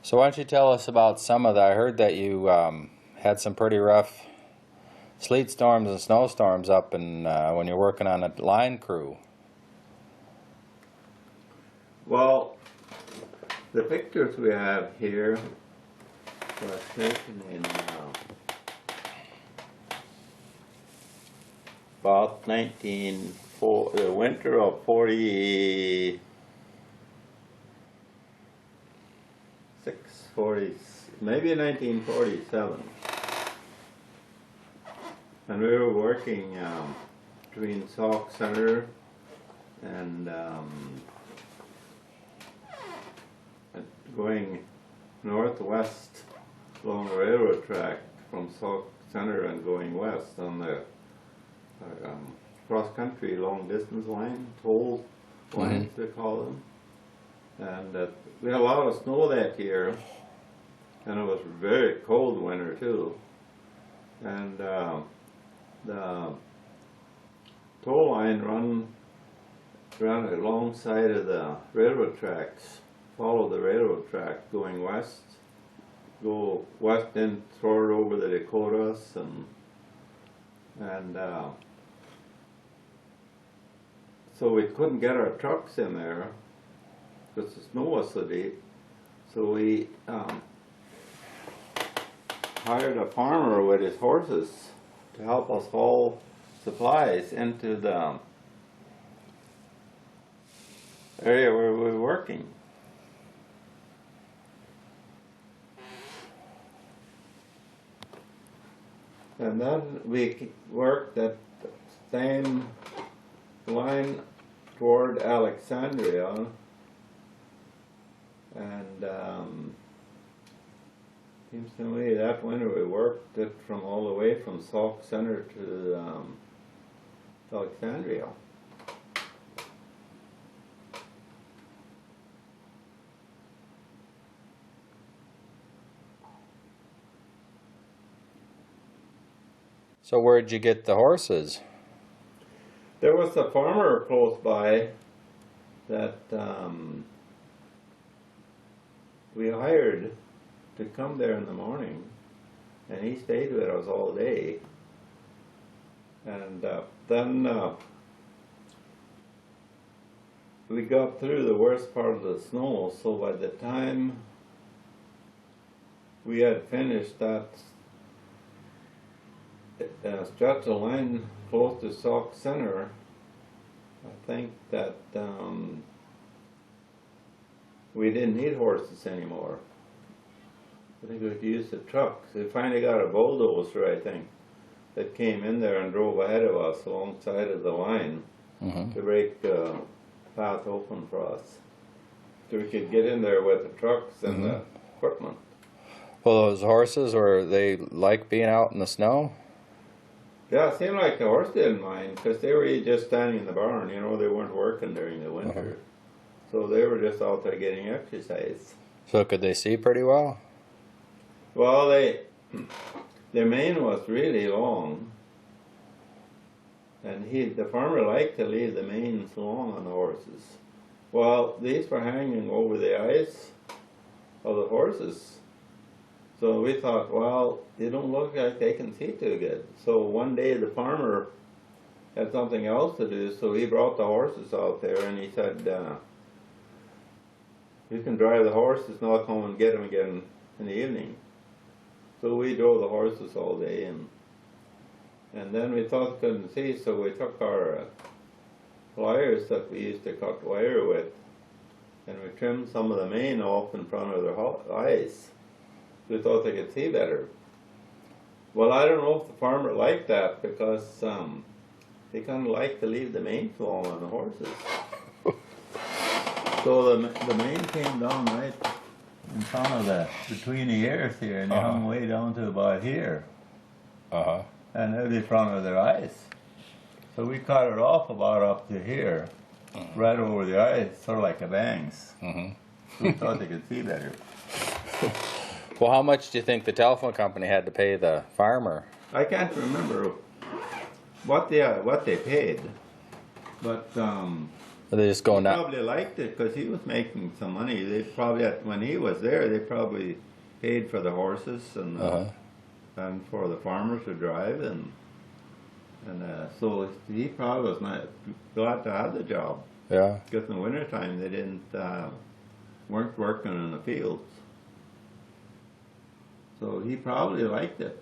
So why don't you tell us about some of that? I heard that you had some pretty rough sleet storms and snowstorms up and when you're working on a line crew. Well, the pictures we have here were taken in about the winter of 40. 40, maybe 1947, and we were working between Sauk Center and going northwest along the railroad track from Sauk Center and going west on the cross-country long-distance line, toll lines they call them, and we had a lot of snow that year. And it was a very cold winter too. And the toll line ran alongside of the railroad tracks, follow the railroad track going west, go west and toward over the Dakotas and so we couldn't get our trucks in there because the snow was so deep. So we hired a farmer with his horses to help us haul supplies into the area where we were working. And then we worked at the same line toward Alexandria, and seems to me that winter we worked it from all the way from Sauk Center to Alexandria. So where'd you get the horses? There was a farmer close by that we hired to come there in the morning, and he stayed with us all day. And then we got through the worst part of the snow, so by the time we had finished that stretch of line close to Sauk Center, I think that we didn't need horses anymore. I think we could use the trucks. We finally got a bulldozer, I think, that came in there and drove ahead of us alongside of the line to break the path open for us. So we could get in there with the trucks and the equipment. Well, those horses, were they like being out in the snow? Yeah, it seemed like the horse didn't mind, because they were just standing in the barn, you know, they weren't working during the winter. So they were just out there getting exercise. So could they see pretty well? Well, their mane was really long, and the farmer liked to leave the manes long on the horses. Well, these were hanging over the eyes of the horses, so we thought, well, they don't look like they can see too good. So one day the farmer had something else to do, so he brought the horses out there, and he said, you can drive the horses, and I'll come and get them again in the evening. So we drove the horses all day, and then we thought we couldn't see, so we took our pliers that we used to cut wire with, and we trimmed some of the mane off in front of their eyes. We thought they could see better. Well, I don't know if the farmer liked that, because they kind of like to leave the mane long on the horses. So the mane came down right in front of between the ears here, and they hung way down to about here. And in front of their eyes. So we cut it off about up to here, right over the eyes, sort of like a bangs. We thought they could see better. Well, how much do you think the telephone company had to pay the farmer? I can't remember what they paid, but Or they just go He now? probably liked it because he was making some money. They probably, when he was there, they probably paid for the horses and for the farmers to drive, and so he probably was not glad to have the job. Yeah. Because in the wintertime they weren't working in the fields. So he probably liked it.